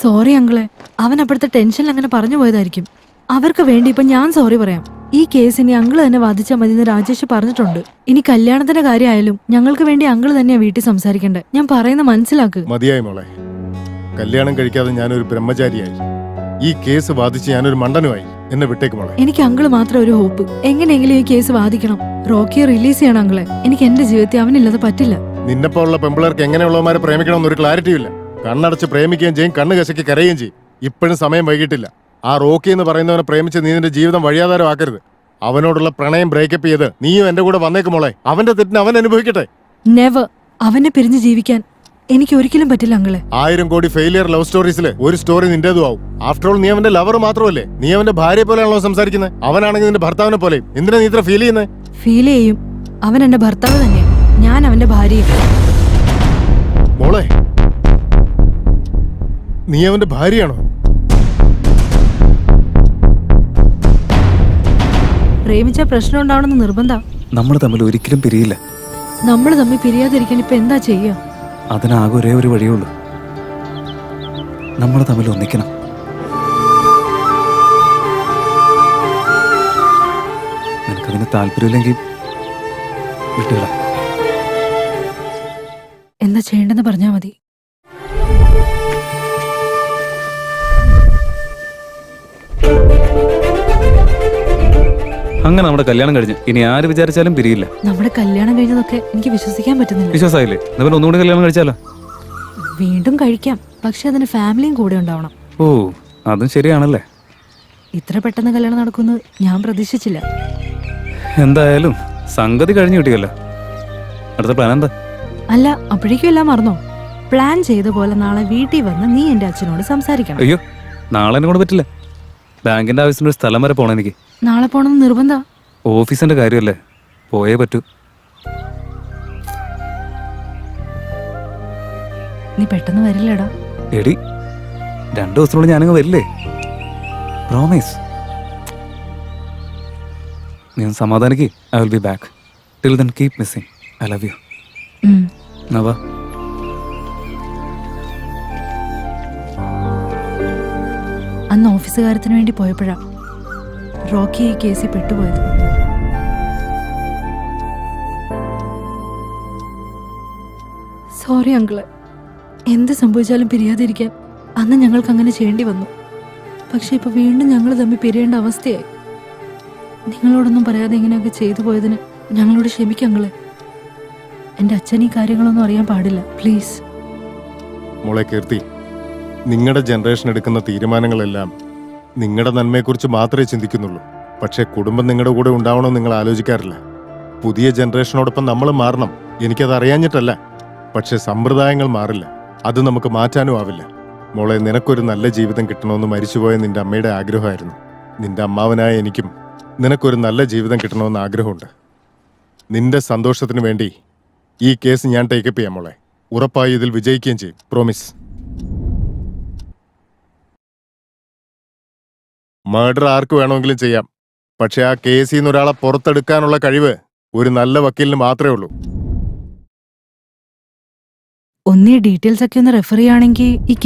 Sorry അങ്കിളെ, അവൻ അപ്പോഴത്തെ ടെൻഷനിൽ അങ്ങനെ പറഞ്ഞു പോയതായിരിക്കും. അവർക്ക് വേണ്ടി ഇപ്പൊ ഞാൻ സോറി പറയാം. ഈ കേസ് ഇനി അങ്കിള് തന്നെ വാദിച്ചാൽ മതി എന്ന് രാജേഷ് പറഞ്ഞിട്ടുണ്ട്. ഇനി കല്യാണത്തിന്റെ കാര്യമായാലും ഞങ്ങൾക്ക് വേണ്ടി അങ്കിള് തന്നെയാ വീട്ടിൽ സംസാരിക്കണ്ടേ. ഞാൻ പറയുന്ന മനസ്സിലാക്ക്. മതിയായി മോളെ, കല്യാണം കഴിക്കാതെ ഞാനൊരു ബ്രഹ്മചാരിയായി, ഈ കേസ് വാദിച്ച് ഞാനൊരു മണ്ടനുമായി. എന്നെ വിട്ടേക്ക് മോളെ. എനിക്ക് അങ്കിള് മാത്രം ഒരു ഹോപ്പ്. എങ്ങനെയെങ്കിലും ഈ കേസ് വാദിക്കണം. റോക്കിയെ റിലീസ് ചെയ്യണം അങ്കിളെ. എനിക്ക് എന്റെ ജീവിതത്തിൽ അവനില്ലാതെ പറ്റില്ല. നിന്നെപ്പോലുള്ള പെമ്പിളർക്ക് എങ്ങനെയുള്ളവന്മാരെ പ്രേമിക്കണമെന്നൊരു ക്ലാരിറ്റിയും ഇല്ല. കണ്ണടച്ച് പ്രേമിക്കുകയും ചെയ്യും, കണ്ണ് കശക്കി കരയുകയും ചെയ്യും. ഇപ്പോഴും സമയം വൈകിട്ടില്ല. ആ റോക്കി എന്ന് പറയുന്നവനെ പ്രേമിച്ച് നീ നിന്റെ ജീവിതം വഴിയാധാരമാക്കരുത്. അവനോടുള്ള പ്രണയം ബ്രേക്കപ്പ് ചെയ്ത് നീയും എന്റെ കൂടെ വന്നേക്ക് മോളെ. അവന്റെ തെറ്റിന് അവൻ അനുഭവിക്കട്ടെ. നെവർ. അവനെ പിരിഞ്ഞ് ജീവിക്കാൻ എനിക്ക് ഒരിക്കലും പറ്റില്ല അങ്കിളെ. 1000 കോടി ഫെയിലിയർ ലവ് സ്റ്റോറീസിലെ ഒരു സ്റ്റോറി നിന്റേതും ആവും. ആഫ്റ്റർ ഓൾ നീ അവന്റെ ലവർ മാത്രമല്ലേ, നീ അവന്റെ ഭാര്യയെ പോലെയാണല്ലോ സംസാരിക്കുന്നത്. അവനാണെങ്കിൽ നിന്റെ ഭർത്താവിനെ പോലെ. എന്തിനാ നീ ഇത്ര ഫീൽ ചെയ്യുന്നത്? ഫീൽ ചെയ്യും. അവൻ എന്റെ ഭർത്താവ് തന്നെ, ഞാൻ അവന്റെ ഭാര്യ. മോളെ, നീ അവന്റെ ഭാര്യയാണോ? പ്രേമിച്ച പ്രശ്നം ഉണ്ടാവണമെന്ന് നിർബന്ധം. നമ്മൾ തമ്മിൽ ഒരിക്കലും പിരിയില്ല. നമ്മൾ തമ്മിൽ പിരിയാതിരിക്കാൻ ഇപ്പൊ എന്താ ചെയ്യാ? അതിനാകെ ഒരേ ഒരു വഴിയുള്ളൂ, നമ്മൾ തമ്മിൽ ഒന്നിക്കണം. നിനക്കതിന് താല്പര്യമില്ലെങ്കിൽ വിട്ടുകള. എന്താ ചെയ്യേണ്ടെന്ന് പറഞ്ഞാ മതി. അങ്ങനെ നമ്മുടെ കല്യാണം കഴിഞ്ഞ് ഇനി ആര് വിചാരിച്ചാലും പിരിയില്ല. നമ്മുടെ കല്യാണം കഴിഞ്ഞതൊക്കെ എനിക്ക് വിശ്വസിക്കാൻ പറ്റുന്നില്ല. വിശ്വാസമായില്ലേ? നമ്മൾ ഒന്നുകൂടി കല്യാണം കഴിച്ചാലോ? വീണ്ടും കഴിക്കാം, പക്ഷെ അതിന് ഫാമിലിയും കൂടെ ഉണ്ടാവണം. ഓ, അതും ശരിയാണല്ലേ. ഇത്ര പെട്ടെന്ന് കല്യാണം നടക്കുമെന്ന് ഞാൻ പ്രതീക്ഷിച്ചില്ല. എന്തായാലും സംഗതി കഴിഞ്ഞു കിട്ടിയല്ലോ. അടുത്ത പ്ലാൻ എന്താ? അല്ല, അപ്പോഴേക്കും എല്ലാം മറന്നോ? പ്ലാൻ ചെയ്ത പോലെ നാളെ വീട്ടിൽ വന്ന് നീ എന്റെ അച്ഛനോട് സംസാരിക്കണം. അയ്യോ, നാളെ എന്നെ കൊണ്ട് പറ്റില്ല. ബാങ്കിന്റെ ആവശ്യത്തിന് ഒരു സ്ഥലം വരെ പോണം എനിക്ക്. നാളെ പോണെന്ന് നിർബന്ധം. ഓഫീസിന്റെ കാര്യമല്ലേ, പോയേ പറ്റൂ. നീ പെട്ടെന്ന് വരില്ലടാ. എടി, 2 ദിവസത്തിനുള്ളിൽ ഞാനങ്ങ് വരില്ലേ? പ്രോമിസ്. നീ സമാധാനിക്ക്. I will be back. Till then keep missing. I love you. നവാ. അന്ന് ഓഫീസുകാരത്തിന് വേണ്ടി പോയപ്പോഴാ റോക്കി ഈ കേസിൽ പെട്ടുപോയത്. Sorry uncle. എന്ത് സംഭവിച്ചാലും പിരിയാതിരിക്കാൻ അന്ന് ഞങ്ങൾക്ക് അങ്ങനെ ചെയ്യേണ്ടി വന്നു. പക്ഷെ ഇപ്പൊ വീണ്ടും ഞങ്ങൾ തമ്മിൽ പിരിയേണ്ട അവസ്ഥയായി. നിങ്ങളോടൊന്നും പറയാതെ ഇങ്ങനെയൊക്കെ ചെയ്തു പോയതിന് ഞങ്ങളോട് ക്ഷമിക്കും അങ്കിള്. എന്റെ അച്ഛൻ ഈ കാര്യങ്ങളൊന്നും അറിയാൻ പാടില്ല, പ്ലീസ്. മോളെ കീർത്തി, നിങ്ങളുടെ ജനറേഷൻ എടുക്കുന്ന തീരുമാനങ്ങളെല്ലാം നിങ്ങളുടെ നന്മയെക്കുറിച്ച് മാത്രമേ ചിന്തിക്കുന്നുള്ളൂ. പക്ഷേ കുടുംബം നിങ്ങളുടെ കൂടെ ഉണ്ടാവണമെന്ന് നിങ്ങൾ ആലോചിക്കാറില്ല. പുതിയ ജനറേഷനോടൊപ്പം നമ്മൾ മാറണം. എനിക്കത് അറിയാഞ്ഞിട്ടല്ല, പക്ഷെ സമ്പ്രദായങ്ങൾ മാറില്ല. അത് നമുക്ക് മാറ്റാനും ആവില്ല. മോളെ, നിനക്കൊരു നല്ല ജീവിതം കിട്ടണമെന്ന് മരിച്ചുപോയ നിന്റെ അമ്മയുടെ ആഗ്രഹമായിരുന്നു. നിന്റെ അമ്മാവനായ എനിക്കും നിനക്കൊരു നല്ല ജീവിതം കിട്ടണമെന്ന് ആഗ്രഹമുണ്ട്. നിന്റെ സന്തോഷത്തിന് വേണ്ടി ഈ കേസ് ഞാൻ ടേക്കപ്പ് ചെയ്യാം മോളെ. ഉറപ്പായി ഇതിൽ വിജയിക്കുകയും ചെയ്യും. പ്രോമിസ്. മർഡർ ആർക്ക് വേണമെങ്കിലും ചെയ്യാം, പക്ഷെ ആ കേസിൽ നിന്ന് ഒരാളെ പുറത്തെടുക്കാനുള്ള കഴിവ് ഒരു നല്ല വക്കീലിന് മാത്രമേ ഉള്ളൂ. ഒന്നീ ഡീറ്റെയിൽസ് ഒക്കെ ഒന്ന് റെഫർ ചെയ്യുകയാണെങ്കിൽ ഈ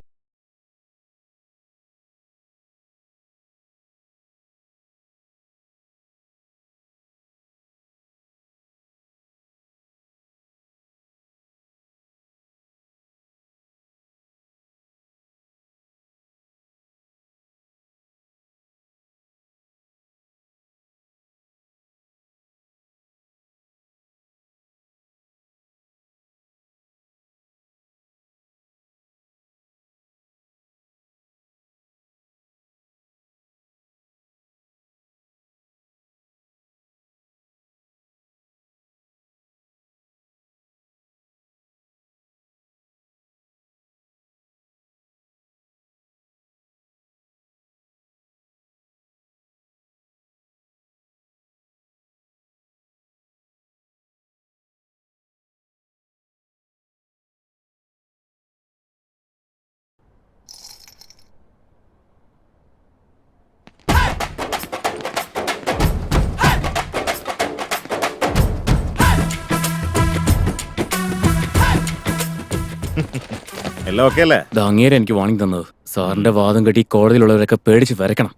എല്ലാം ഓക്കെ അല്ലേ? അങ്ങേരെ എനിക്ക് വാണിംഗ് തന്നത്. സാറിന്റെ വാദം കെട്ടി കോടതിയിലുള്ളവരൊക്കെ പേടിച്ച് വരക്കണം.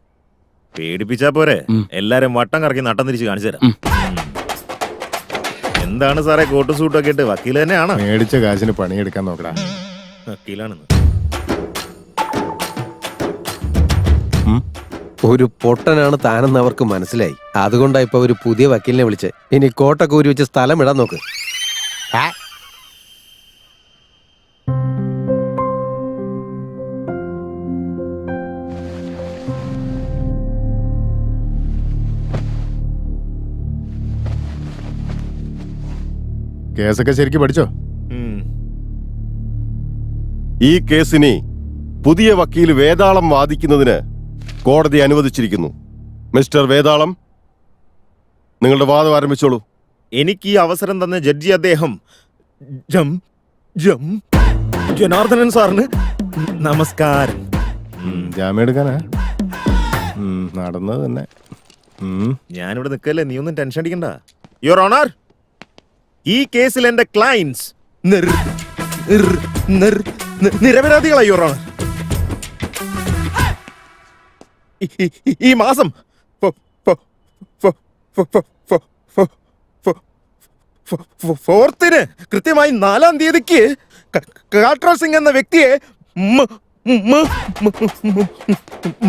പേടിപ്പിച്ചാ പോരെ? ഉം. എല്ലാരും വട്ടം കറക്കി നട്ടം തിരിച്ച് കാണിച്ചു തരാം. ഉം. എന്താണ് സാറേ കോട്ടും സൂട്ടും ഒക്കെ ഇട്ട്? വക്കീൽ തന്നെയാണോ? മേടിച്ച കാശിന് പണിയെടുക്കാൻ നോക്കടാ. വക്കീലാണെന്ന്. ഒരു പൊട്ടനാണ് താനെന്ന് അവർക്ക് മനസ്സിലായി. അതുകൊണ്ടാ ഇപ്പൊ ഒരു പുതിയ വക്കീലിനെ വിളിച്ച് ഇനി കോട്ടൊക്കെ ഊരി വെച്ച് സ്ഥലം ഇടാൻ നോക്ക്. കേസൊക്കെ ശരിക്കും പഠിച്ചോ? ഉം. ഈ കേസിനെ പുതിയ വക്കീൽ വേതാളം വാദിക്കുന്നതിന് കോടതി അനുവദിച്ചിരിക്കുന്നു. മിസ്റ്റർ വേതാളം, നിങ്ങളുടെ വാദം ആരംഭിച്ചോളൂ. എനിക്ക് ഈ അവസരം തന്ന ജഡ്ജി അദ്ദേഹം ജനാർദ്ദനൻ സാറിന് നമസ്കാരം. ജാമ്യം എടുക്കാനാ? നടന്നത് തന്നെ. ഞാനിവിടെ നിൽക്കല്ലേ, നീ ഒന്നും ടെൻഷൻ അടിക്കണ്ട. യുവർ ഓണർ, ഈ കേസിൽ എന്റെ ക്ലയൻസ് നിരപരാധികളായി യുവർ ഓണർ. ഈ മാസം 4th കൃത്യമായി 4-ാം തീയതിക്ക് കാട്ര സിംഗ് എന്ന വ്യക്തിയെ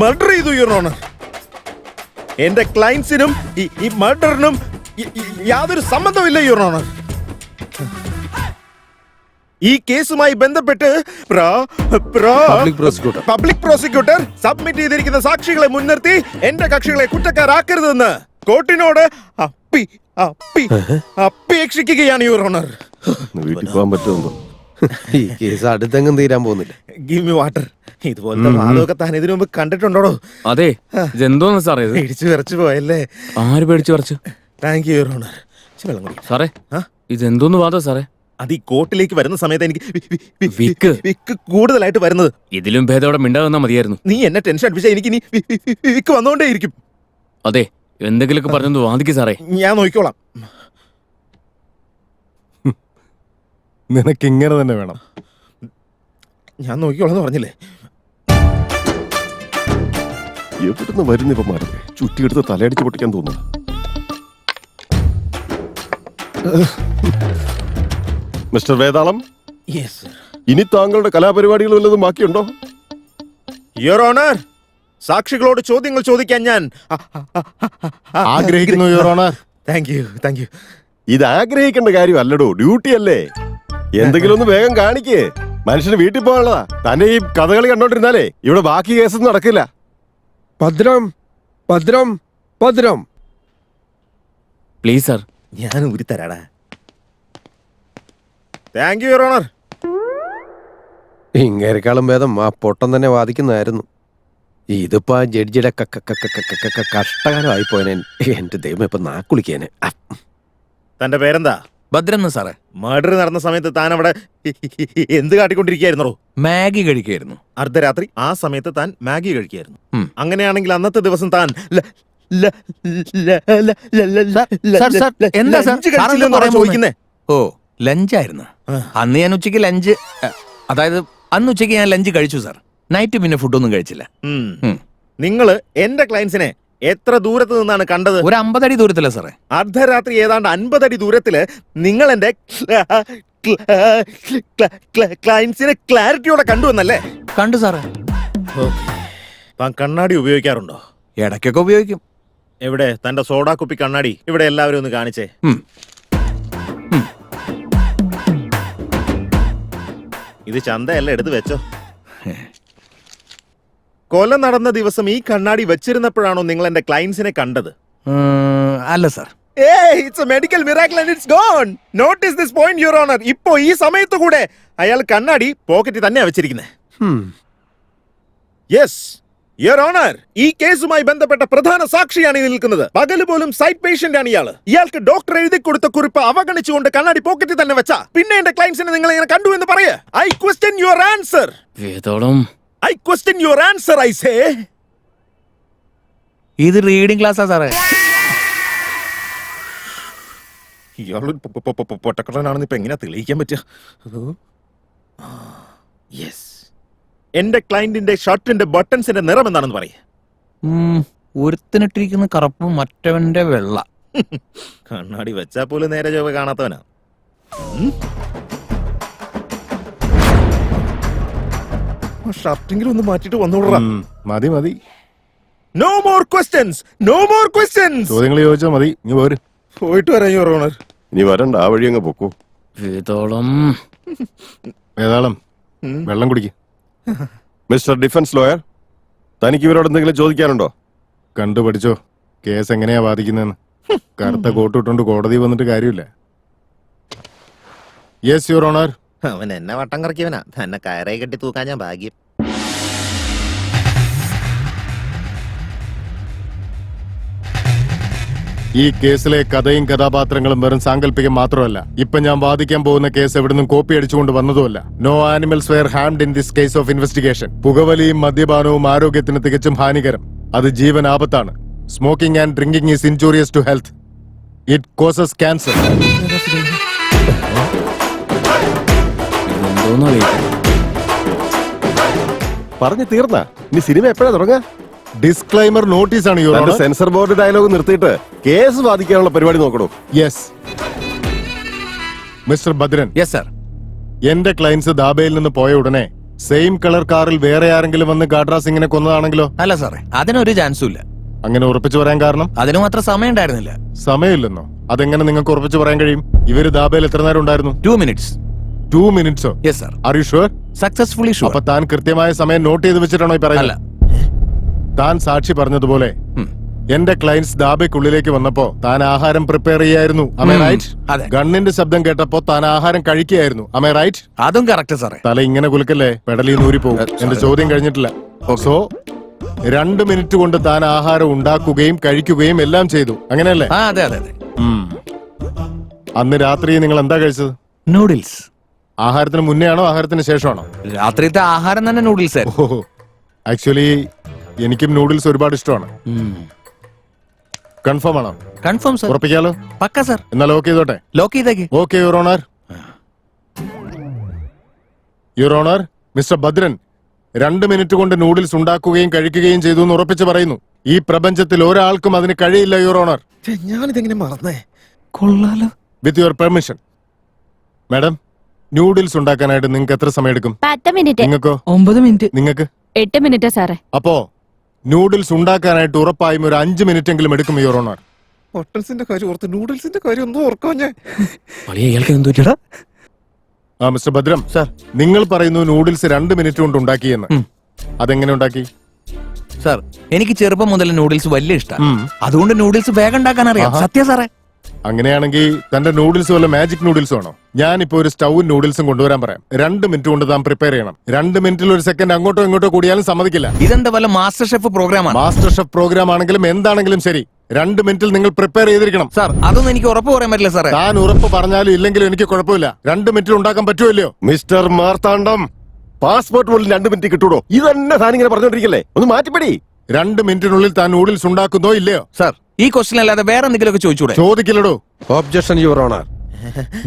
മർഡർ ചെയ്തു യുവർ ഓണർ. എന്റെ ക്ലയൻസിനും ഈ മർഡറിനും യാതൊരു സംബന്ധമില്ല യുവർ ഓണർ. ഈ കേസുമായി ബന്ധപ്പെട്ട് പബ്ലിക് പ്രോസിക്യൂട്ടർ സബ്മിറ്റ് ചെയ്തിരിക്കുന്ന സാക്ഷികളെ മുൻനിർത്തി എന്റെ കക്ഷികളെ കുറ്റക്കാരാക്കരുതെന്ന് കോർട്ടിനോട് അപേക്ഷിക്കുകയാണ് യുവർ ഓണർ. വീട്ടിൽ പോകാൻ പറ്റുമോ? ഈ കേസ് അടുത്തെങ്ങും തീരാൻ പോകുന്നില്ല. Give me water. ഇതുപോലത്തെ വാദമൊക്കെ താൻ ഇതിനു മുമ്പ് കണ്ടിട്ടുണ്ടോ? അതെ, ഇതെന്തോന്ന് സാറേ ഇത്? പേടിച്ചു വിറച്ചു പോയല്ലേ? ആര് പേടിച്ചു പറിച്ചു? Thank you your owner. വെള്ളം കുടിക്കാം സാറേ, ഇതെന്തോന്ന് വാദം സാറേ? അത് ഈ കോർട്ടിലേക്ക് വരുന്ന സമയത്ത് എനിക്ക് വിക്ക് വിക്ക് കൂടുതലായിട്ട് വരുന്നത്. ഇതിലും ഭേദം മിണ്ടാകുന്ന മതിയായിരുന്നു. നീ എന്നെ ടെൻഷൻ അടുപ്പിച്ചാ എനിക്ക് ഇനി വിക്ക് വന്നോണ്ടേയിരിക്കും. അതെ, എന്തെങ്കിലുമൊക്കെ പറഞ്ഞൊന്ന് വാദിക്ക് സാറേ. ഞാൻ നോക്കിക്കോളാം. നിനക്ക് ഇങ്ങനെ തന്നെ വേണം. ഞാൻ നോക്കിക്കോളാം എന്ന് പറഞ്ഞില്ലേ? എവിടുന്ന് വരുന്ന ഇപ്പം മാറേ? ചുറ്റിയെടുത്ത് തലയടിച്ച് പൊട്ടിക്കാൻ തോന്നുന്നു. Mister Vethalam, yes sir. ഇനി താങ്കളുടെ കലാപരിപാടികൾ വല്ലതും ബാക്കിയുണ്ടോ? യുവർ ഓണർ, സാക്ഷികളോട് ചോദ്യങ്ങൾ ചോദിക്കാൻ ഞാൻ ആഗ്രഹിക്കുന്നു യുവർ ഓണർ. Thank you. ഇത് ആഗ്രഹിക്കേണ്ട കാര്യമല്ലടോ, ഡ്യൂട്ടി അല്ലേ. എന്തെങ്കിലും ഒന്ന് വേഗം കാണിക്കേ. മനുഷ്യന് വീട്ടിൽ പോകാനുള്ളതാ. തന്നെ ഈ കഥകളി കണ്ടോണ്ടിരുന്നാലേ ഇവിടെ ബാക്കി കേസൊന്നും നടക്കില്ല. ഭദ്രം ഭദ്രം ഭദ്രം. Please sir. ഞാൻ ഊരി തരാടാ. Thank you your honour. ഇങ്ങേരെക്കാളും ഭേദം ആ പൊട്ടൻ തന്നെ വാദിക്കുന്നതായിരുന്നു. ഇതിപ്പോ ആ ജഡ്ജിയുടെ കഷ്ടകാലമായി പോയനെ. എന്റെ ദൈവം ഇപ്പൊ നാക്കുളിക്കാന്. തന്റെ പേരെന്താ? ഭദ്രം സാറേ. മർഡർ നടന്ന സമയത്ത് താൻ അവിടെ എന്ത് കാട്ടിക്കൊണ്ടിരിക്കുകയായിരുന്നോ? മാഗി കഴിക്കായിരുന്നു. അർദ്ധരാത്രി ആ സമയത്ത് താൻ മാഗി കഴിക്കായിരുന്നു. ഉം. അങ്ങനെയാണെങ്കിൽ അന്നത്തെ ദിവസം താൻ എന്താ സാർ? ചോദിക്കുന്നേ? ഓ, ലഞ്ചായിരുന്നു. അന്ന് ഞാൻ ഉച്ചയ്ക്ക് ലഞ്ച്, അതായത് അന്ന് ഉച്ചയ്ക്ക് ഞാൻ ലഞ്ച് കഴിച്ചു സാർ. നൈറ്റ് പിന്നെ ഫുഡൊന്നും കഴിച്ചില്ല. നിങ്ങള് എന്റെ ക്ലയൻസിനെ എത്ര ദൂരത്ത് നിന്നാണ് കണ്ടത്? ഒരു 50 അടി ദൂരത്തില്ല സാറേ. അർദ്ധരാത്രി ഏതാണ്ട് 50 അടി ദൂരത്തില് നിങ്ങൾ എന്റെ ക്ലയൻസിനെ ക്ലാരിറ്റിയോടെ കണ്ടുവന്നല്ലേ? കണ്ടു സാറേ. താൻ കണ്ണാടി ഉപയോഗിക്കാറുണ്ടോ? ഇടയ്ക്കൊക്കെ ഉപയോഗിക്കും. എവിടെ തന്റെ സോഡാ കുപ്പി കണ്ണാടി? ഇവിടെ എല്ലാവരും ഒന്ന് കാണിച്ചേ. ഇത് ചന്തയല്ല, എടുത്ത് വെച്ചോ. കൊല നടന്ന ദിവസം ഈ കണ്ണാടി വെച്ചിരുന്നപ്പോഴാണോ നിങ്ങൾ എന്റെ ക്ലയൻസിനെ കണ്ടത്? അല്ല sir. It's a medical miracle and it's gone. Notice this point your honour. ഇപ്പോ ഈ സമയത്ത് കൂടെ അയാൾ കണ്ണാടി പോക്കറ്റിൽ തന്നെയാ വെച്ചിരിക്കുന്നത്. യെസ് യുവർ ഓണർ, ഈ കേസുമായി ബന്ധപ്പെട്ട പ്രധാന സാക്ഷിയാണ് ഈ നിൽക്കുന്നത്. പകല് പോലും സൈറ്റ് പേഷ്യന്റ് ആണ് ഇയാള്. ഇയാൾക്ക് ഡോക്ടർ എഴുതി കൊടുത്ത കുറിപ്പ് അവഗണിച്ചുകൊണ്ട് കണ്ണാടി പോക്കറ്റിൽ തന്നെ വെച്ച പിന്നെ എന്റെ ക്ലയൻസിനെ നിങ്ങൾ എങ്ങനെ കണ്ടു എന്ന് പറയേ? I question your answer. വേദോളം. I question your answer, I say. ഇത് റീഡിംഗ് ക്ലാസ്സാ സാറേ. ഇയാളൊരു പൊട്ടക്കടനാണെന്ന് ഇപ്പൊ എങ്ങനെയാ തെളിയിക്കാൻ പറ്റുക? യെസ്, എന്റെ ക്ലയന്റിന്റെ ഷർട്ടിന്റെ ബട്ടൺസിന്റെ നിറം എന്താണെന്ന് പറയും. ഒരുത്തിനിട്ടിരിക്കുന്ന കറുപ്പ് മറ്റവന്റെ വെള്ള. കണ്ണാടി വെച്ചാ പോലും നേരെ ചൊവ്വ കാണാത്തവനാ. ഷർട്ടിങ്കിലും ഒന്ന് മാറ്റിട്ട് വന്നോളാ. മതി മതി, no more questions, no more questions. ചോദ്യങ്ങൾ ചോദിച്ചാൽ മതി. ഇനി പോര്. പോയിട്ട് വരാം യുവർ ഓണർ. ഇനി വരണ്ട, ആ വഴി അങ്ങ് പൊക്കൂ. വേതോളം വേതാളം വെള്ളം കുടിക്കും. മിസ്റ്റർ ഡിഫൻസ് ലോയർ, തനിക്ക് ഇവരോട് എന്തെങ്കിലും ചോദിക്കാനുണ്ടോ? കണ്ടുപഠിച്ചോ കേസ് എങ്ങനെയാ ബാധിക്കുന്നതെന്ന്. കറുത്ത കോട്ട് ഇട്ടുകൊണ്ട് കോടതി വന്നിട്ട് കാര്യമില്ല. Yes your honour. അവൻ എന്നെ വട്ടം കറക്കിയവനാ. തന്നെ കയറായി കെട്ടി തൂക്കാൻ ഞാൻ ഭാഗ്യം. ഈ കേസിലെ കഥയും കഥാപാത്രങ്ങളും വെറും സാങ്കല്പികം മാത്രമല്ല. ഇപ്പൊ ഞാൻ വാദിക്കാൻ പോകുന്ന കേസ് എവിടുന്നും കോപ്പി അടിച്ചുകൊണ്ട് വന്നതുമല്ല. No animals were harmed in this case of investigation. പുകവലിയും മദ്യപാനവും ആരോഗ്യത്തിന് തികച്ചും ഹാനികരം. അത് ജീവൻ ആപത്താണ്. Smoking and drinking is injurious to health. It causes cancer. എന്തോന്നോ പറഞ്ഞു തീർന്ന ഇനി സിനിമ എപ്പോഴാ തുടങ്ങാ? ഡിസ്ക്ലൈമർ നോട്ടീസ് ആണ് your honour. Censor board dialogue നിർത്തിയിട്ട് കേസ് വാദിക്കാനുള്ള പരിപാടി നോക്കണോ? Yes mister Bhadran. Yes sir. എന്റെ ക്ലയൻസ് ദാബയിൽ നിന്ന് പോയ ഉടനെ സെയിം കളർ കാറിൽ വേറെ ആരെങ്കിലും വന്ന് കാട്രാ സിംഗിനെ കൊന്നതാണെങ്കിലോ? അല്ല സാറേ, അതിനൊരു ചാൻസും ഇല്ല. അങ്ങനെ ഉറപ്പിച്ചു പറയാൻ കാരണം? അതിന് മാത്രം സമയം ഉണ്ടായിരുന്നില്ല. സമയമില്ലെന്നോ? അതെങ്ങനെ നിങ്ങൾക്ക് ഉറപ്പിച്ചു പറയാൻ കഴിയും? ഇവര് ദാബയിൽ എത്ര നേരം ഉണ്ടായിരുന്നു? 2 minutes. 2 minutes? Yes sir. Are you sure? Successfully sure. അപ്പൊ താൻ കൃത്യമായ സമയം നോട്ട് ചെയ്ത് വെച്ചിട്ടാണോ ഈ അല്ല. പറയുന്നത്? താൻ സാക്ഷി പറഞ്ഞതുപോലെ എന്റെ ക്ലയൻസ് ദാബയ്ക്കുള്ളിലേക്ക് വന്നപ്പോ താൻ ആഹാരം പ്രിപ്പയർ ചെയ്യായിരുന്നു. അതെ. ഗണ്ണിന്റെ ശബ്ദം കേട്ടപ്പോ താൻ ആഹാരം കഴിക്കുകയായിരുന്നു. റൈറ്റ്? അതും കറക്റ്റ് സാറേ. തല ഇങ്ങനെ കുലുക്കല്ലേ, പെടലി നൂരി പോകും. എന്റെ ചോദ്യം കഴിഞ്ഞിട്ടില്ല. സോ 2 മിനിറ്റ് കൊണ്ട് താൻ ആഹാരം ഉണ്ടാക്കുകയും കഴിക്കുകയും എല്ലാം ചെയ്തു, അങ്ങനെയല്ലേ? അതെ അതെ അതെ. അന്ന് രാത്രി നിങ്ങൾ എന്താ കഴിച്ചത്? നൂഡിൽസ്. ആഹാരത്തിന് മുന്നേ ആണോ ആഹാരത്തിന് ശേഷമാണോ? രാത്രിത്തെ ആഹാരം തന്നെ നൂഡിൽസ് ആയിരുന്നു. ഓഹോ, ആക്ച്വലി എനിക്കും നൂഡിൽസ് ഒരുപാട് ഇഷ്ടമാണ്. കൺഫേം ആണോ? Confirm sir. ഉറപ്പിക്കാലോ? പക്ക സർ. എന്നാൽ ഓക്കെ ചെയ്തോട്ടെ. ലോക്ക് ചെയ്തേക്ക്. Okay your honour. Your honour, mister Bhadran 2 minute കൊണ്ട് നൂഡിൽസ് ഉണ്ടാക്കുകയും കഴിക്കുകയും ചെയ്തു എന്ന് ഉറപ്പിച്ച് പറയുന്നു. ഈ പ്രപഞ്ചത്തിൽ ഒരാൾക്കും അതിന് കഴിയില്ല യുവർ ഓണർ. ഞാനിതെങ്ങനെ മറന്നേ? കൊള്ളാലോ. With your permission. Madam, noodles ഉണ്ടാക്കാനായിട്ട് നിങ്ങൾക്ക് എത്ര സമയം എടുക്കും? 10 മിനിറ്റ്. നിങ്ങൾക്കോ? 9 മിനിറ്റ്. നിങ്ങൾക്ക്? 8 മിനിറ്റ് സാറേ. അപ്പോ നൂഡിൽസ് ഉണ്ടാക്കാനായിട്ട് ഉറപ്പായും ഒരു 5 മിനിറ്റ് എങ്കിലും എടുക്കും യുവർ ഓണർ. ഹോട്ടൽസിന്റെ കാര്യം ഓർത്ത് നൂഡിൽസിന്റെ കാര്യം ഒന്നും ഓർക്കോ ഞാൻ. പളിയ ഇയാൾക്ക് എന്തോ ചേട്ടാ. Mister Bhadram sir. നിങ്ങൾ പറയുന്നു നൂഡിൽസ് 2 മിനിറ്റ് കൊണ്ട് ഉണ്ടാക്കിയെന്ന്. അതെങ്ങനെ ഉണ്ടാക്കി? സർ, എനിക്ക് ചെറുപ്പം മുതൽ നൂഡിൽസ് വലിയ ഇഷ്ടമാണ്. അതുകൊണ്ട് നൂഡിൽസ് വേഗം ഉണ്ടാക്കാൻ അറിയാം. സത്യം സാറേ. അങ്ങനെയാണെങ്കിൽ തന്റെ നൂഡിൽസ് വല്ല മാജിക് നൂഡിൽസ് ആണോ? ഞാനിപ്പോ ഒരു സ്റ്റൗവും നൂഡിൽസും കൊണ്ടുവരാൻ പറയാം. 2 മിനിറ്റ് കൊണ്ട് താൻ പ്രിപ്പയർ ചെയ്യണം. 2 മിനിറ്റിൽ ഒരു സെക്കൻഡ് അങ്ങോട്ടോ ഇങ്ങോട്ടോ കൂടിയാലും സമ്മതിക്കില്ല. ഇതെന്താ വല്ല മാസ്റ്റർ ഷെഫ് പ്രോഗ്രാമാണ്? മാസ്റ്റർ ഷെഫ് പ്രോഗ്രാം ആണെങ്കിലും എന്താണെങ്കിലും ശരി, 2 മിനിറ്റിൽ നിങ്ങൾ പ്രിപ്പയർ ചെയ്തിരിക്കണം. സാർ, അതൊന്നും എനിക്ക് ഉറപ്പ് പറയാൻ പറ്റില്ല സാറേ. താൻ ഉറപ്പ് പറഞ്ഞാലും ഇല്ലെങ്കിലും എനിക്ക് കുഴപ്പമില്ല. 2 മിനിറ്റിൽ ഉണ്ടാക്കാൻ പറ്റുമല്ലോ? മിസ്റ്റർ മാർത്താണ്ഡം, പാസ്പോർട്ട് പോലും 2 മിനിറ്റ് കിട്ടൂടോ? ഇതന്നെ താൻ ഇങ്ങനെ പറഞ്ഞോണ്ടിരിക്കല്ലേ? ഒന്ന് മാറ്റിപ്പടി. 2 മിനിറ്റിനുള്ളിൽ താൻ നൂഡിൽസ് ഉണ്ടാക്കുന്നോ ഇല്ലയോ? സാർ, ഈ ക്വസ്റ്റ്യൻ അല്ലാതെ വേറെ എന്തെങ്കിലുമൊക്കെ ചോദിച്ചൂടെ? ചോദിക്കില്ലടോ. Objection your honour.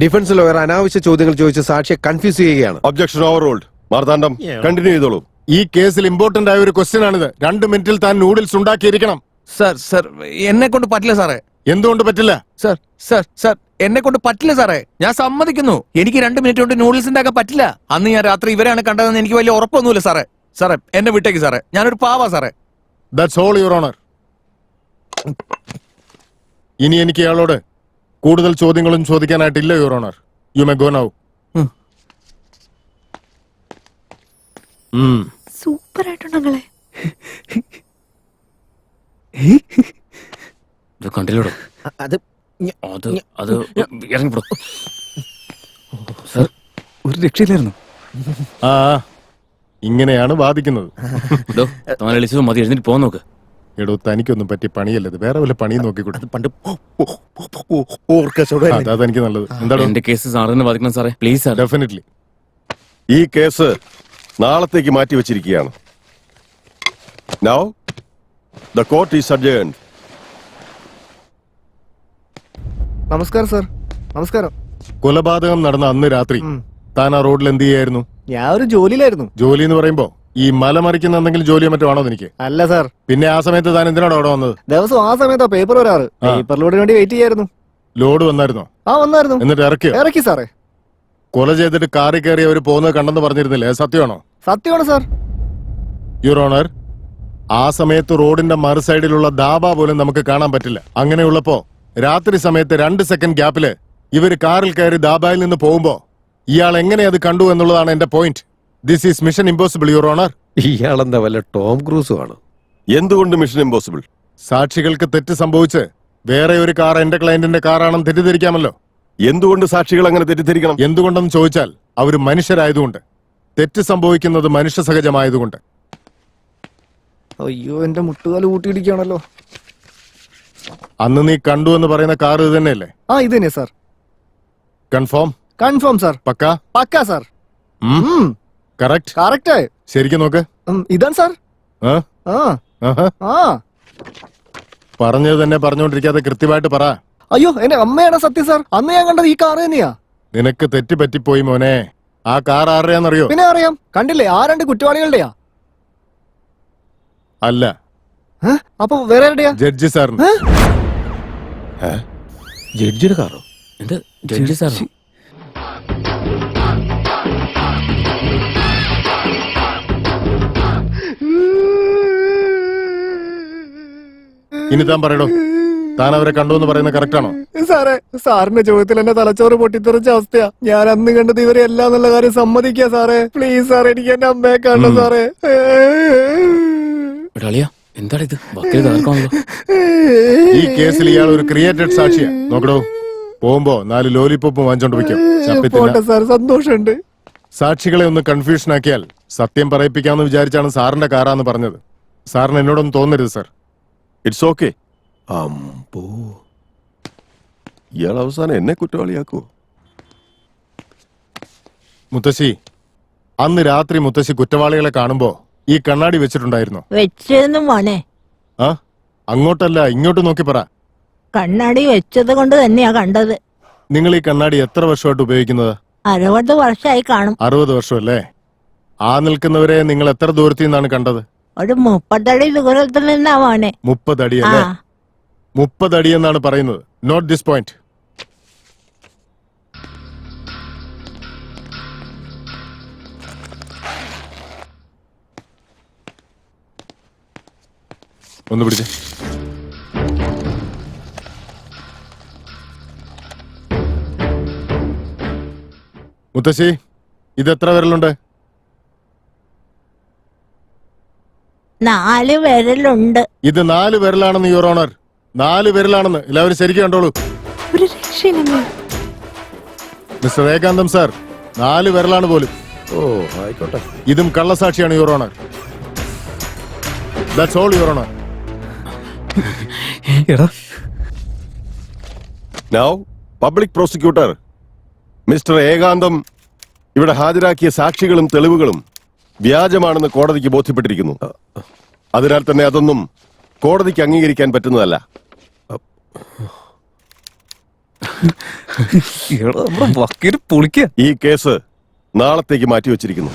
Defence lawyer അനാവശ്യ ചോദ്യങ്ങൾ ചോദിച്ച് സാക്ഷിയെ കൺഫ്യൂസ് ചെയ്യുകയാണ്. Objection overruled. Marthandam, continue ചെയ്തോളൂ. ഈ കേസിൽ ഇമ്പോർട്ടന്റ് ആയ ഒരു ക്വസ്റ്റ്യൻ ആണിത്. 2 മിനിറ്റിൽ താൻ നൂഡിൽസ് ഉണ്ടാക്കിയിരിക്കണം. സാർ സാർ, എന്നെ കൊണ്ട് പറ്റില്ല സാറേ. എന്തുകൊണ്ട് പറ്റില്ല? സാർ സാർ സാർ, എന്നെ കൊണ്ട് പറ്റില്ല സാറേ. ഞാൻ സമ്മതിക്കുന്നു, എനിക്ക് 2 മിനിറ്റ് കൊണ്ട് നൂഡിൽസ് ഉണ്ടാക്കാൻ പറ്റില്ല. അന്ന് ഞാൻ രാത്രി ഇവരാണ് കണ്ടതെന്ന് എനിക്ക് വലിയ ഉറപ്പൊന്നുമില്ല സാറേ. സാറേ, എന്നെ വിട്ടേക്ക് സാറേ. ഞാനൊരു പാവാ സാറേ. That's all your honour. ഇനി എനിക്ക് ഇയാളോട് കൂടുതൽ ചോദ്യങ്ങളും ചോദിക്കാനായിട്ടില്ല your honour. You may go now. Super ആയിട്ടുണ്ടങ്ങളെ. ഇത് കണ്ടില്ലടോ. അത് അത് അത് ഇറങ്ങിപ്പോ സർ. ഒരു രക്ഷയില്ലായിരുന്നു. ആ, ഇങ്ങനെയാണ് വാദിക്കുന്നത്. എളിച്ചത് മതി, എഴുന്നിട്ട് പോകാൻ നോക്ക്. എടോ, തനിക്കൊന്നും പറ്റി പണിയല്ലത്. വേറെ വല്ല പണിയും നോക്കിക്കൂടെ? പണ്ട് ഓർക്കച്ചോടെ അതെനിക്ക് നല്ലത്. എന്താണോ? എന്റെ കേസ് സാറിന് വാദിക്കണം സാറേ, പ്ലീസ് സാർ. ഡെഫിനറ്റ്ലി. ഈ കേസ് നാളത്തേക്ക് മാറ്റി വെച്ചിരിക്കുകയാണ്. Now the court is adjourned. നമസ്കാരം സാർ. നമസ്കാരം. കൊലപാതകം നടന്ന അന്ന് രാത്രി താൻ ആ റോഡിൽ എന്ത് ചെയ്യായിരുന്നു? ഞാൻ ഒരു ജോലിയിലായിരുന്നു. ജോലി എന്ന് പറയുമ്പോ ഈ മലമറിക്കുന്ന എന്തെങ്കിലും ജോലിയോ മറ്റോ ആണോ എനിക്ക്? അല്ല സാർ, പിന്നെ ആ സമയത്ത് താൻ എന്തിനാണ് അവിടെ വന്നത്? ദിവസം ആ സമയത്താ പേപ്പർ വരാറ്. ആ. പേപ്പർ ലോഡിന് വേണ്ടി വെയിറ്റ് ചെയ്യായിരുന്നു. ലോഡ് വന്നായിരുന്നോ? ആ വന്നായിരുന്നു, എന്നിട്ട് ഇറക്കിയോ? ഇറക്കി സാറേ. കൊല ചെയ്തിട്ട് കാറി കയറി അവർ പോകുന്നത് കണ്ടെന്ന് പറഞ്ഞിരുന്നില്ലേ? അത് സത്യമാണോ? സത്യമാണ് സാർ. യുവർ ഓണർ, ആ സമയത്ത് റോഡിന്റെ മറു സൈഡിലുള്ള ദാബ പോലും നമുക്ക് കാണാൻ പറ്റില്ല. അങ്ങനെയുള്ളപ്പോ രാത്രി സമയത്ത് 2 സെക്കൻഡ് ഗ്യാപ്പില് ഇവര് കാറിൽ കയറി ദാബായിൽ നിന്ന് പോകുമ്പോ ഇയാൾ എങ്ങനെ അത് കണ്ടു എന്നുള്ളതാണ് എന്റെ point. This is mission impossible, your honour. ഇയാളെന്താ വല്ല ടോം ക്രൂസും ആണ്? എന്തുകൊണ്ട് മിഷൻ ഇമ്പോസിബിൾ? സാക്ഷികൾക്ക് തെറ്റ് സംഭവിച്ച് വേറെ ഒരു കാർ എന്റെ ക്ലയന്റിന്റെ കാറാണെന്ന് തെറ്റിദ്ധരിക്കാമല്ലോ. എന്തുകൊണ്ട് സാക്ഷികൾ അങ്ങനെ തെറ്റിദ്ധരിക്കണം? എന്തുകൊണ്ടെന്ന് ചോദിച്ചാൽ അവര് മനുഷ്യരായതുകൊണ്ട്. തെറ്റ് സംഭവിക്കുന്നത് മനുഷ്യ സഹജമായതുകൊണ്ട്. അയ്യോ, എന്റെ മുട്ടുകാല് കൂട്ടിയിടിക്കുകയാണല്ലോ. അന്ന് നീ കണ്ടു എന്ന് പറയുന്ന കാർ ഇത് തന്നെയല്ലേ? ആ ഇത് തന്നെ സാർ. കൺഫേം? Confirm sir. പക്കാ? പക്കാ സാർ. കറക്റ്റ്? കറക്റ്റ്. ശരിക്കും നോക്ക്. ഇതാണ് സാർ. ആ? ആ ആഹാ. ആ പറഞ്ഞത് തന്നെ പറഞ്ഞുകൊണ്ടിരിക്കാതെ കൃത്യമായിട്ട് പറ. അയ്യോ, എന്റെ അമ്മയാണ് സത്യം സാർ. അന്ന് ഞാൻ കണ്ടത് ഈ കാറ് തന്നെയാ. നിനക്ക് തെറ്റ് പറ്റിപ്പോയി മോനെ. ആ കാർ ആരുടെയാന്നറിയോ? പിന്നെ അറിയാം, കണ്ടില്ലേ? ആ 2 കുറ്റവാളികളുടെയാ. അല്ല, അപ്പൊ വേറെ ആരുടെയാ? ജഡ്ജി സാറിന്. ജഡ്ജിയുടെ കാറോ? എന്ത് ജഡ്ജി സാർ? ഇനി താൻ പറയടോ, താൻ അവരെ കണ്ടു എന്ന് പറയുന്നത് കറക്റ്റ് ആണോ? സാറേ, സാറിന്റെ ചോദ്യത്തിൽ എന്നെ തലച്ചോറ് പൊട്ടിത്തെറിച്ച അവസ്ഥയാ. ഞാൻ അന്ന് കണ്ടത് ഇവരെ എല്ലാം എന്നുള്ള കാര്യം സമ്മതിക്കുക സാറേ. പ്ലീസ് സാർ, എനിക്ക് എന്റെ അമ്മയെ കാണണം സാറേ. അളിയാ, എന്താണ് ഇത്? വക്കീൽ തകർക്കാണല്ലോ. ഈ കേസിൽ ഇയാൾ ഒരു ക്രിയേറ്റഡ് സാക്ഷിയാ. നോക്കടോ, പോകുമ്പോ 4 ലോലിപ്പോപ്പ് വാങ്ങിച്ചോണ്ട് വയ്ക്കും. പോട്ടെ സാർ, സന്തോഷമുണ്ട്. സാക്ഷികളെ ഒന്ന് കൺഫ്യൂഷൻ ആക്കിയാൽ സത്യം പറയിപ്പിക്കാമെന്ന് വിചാരിച്ചാണ് സാറിന്റെ കാറാന്ന് പറഞ്ഞത്. സാറിന് എന്നോടൊന്നും തോന്നരുത് സാർ. It's okay. അമ്പോ, ഇയാൾ അവസാനം എന്നെ കുറ്റവാളിയാക്കുവോ? മുത്തശ്ശി, അന്ന് രാത്രി മുത്തശ്ശി കുറ്റവാളികളെ കാണുമ്പോ ഈ കണ്ണാടി വെച്ചിട്ടുണ്ടായിരുന്നു? വെച്ചെന്നു മോനെ, ആ, അങ്ങോട്ടല്ല ഇങ്ങോട്ട് നോക്കി പറ. കണ്ണാടി വെച്ചത് കൊണ്ട് തന്നെയാ കണ്ടത്. നിങ്ങൾ ഈ കണ്ണാടി എത്ര വർഷമായിട്ട് ഉപയോഗിക്കുന്നത്? 60 വർഷമായി കാണും. 60 വർഷമല്ലേ? ആ നിൽക്കുന്നവരെ നിങ്ങൾ എത്ര ദൂരത്തിൽ നിന്നാണ് കണ്ടത്? ഒരു 30 അടി ദൂരത്തിൽ നിന്നാ മോനെ. 30 അടി ആ അല്ലേ? 30 അടി എന്നാണ് പറയുന്നത്. Note this point. ഒന്ന് പിടിച്ച്. മുത്തശ്ശി, ഇത് എത്ര വിരലുണ്ട്? 4 വിരലുണ്ട്. ഇത് 4 വിരലാണെന്ന് യുവർ ഓണർ. 4 വിരലാണെന്ന് എല്ലാവരും ശരിക്കും കണ്ടോളൂ. ഒരു രക്ഷയില്ലല്ലേ? മിസ്റ്റർ ഏകാന്തം സാർ, 4 വിരലാണ് പോലും. ഓ ആയിക്കോട്ടെ. ഇതും കള്ളസാക്ഷിയാണ് your honour. That's all your honour. എടാ, now public prosecutor mister Ekantham ഇവിടെ ഹാജരാക്കിയ സാക്ഷികളും തെളിവുകളും വ്യാജമാണെന്ന് കോടതിക്ക് ബോധ്യപ്പെട്ടിരിക്കുന്നു. അതിനാൽ തന്നെ അതൊന്നും കോടതിക്ക് അംഗീകരിക്കാൻ പറ്റുന്നതല്ല. എടാ, നമ്മുടെ വക്കീല് പൊളിക്കുക. ഈ കേസ് നാളത്തേക്ക് മാറ്റിവെച്ചിരിക്കുന്നു.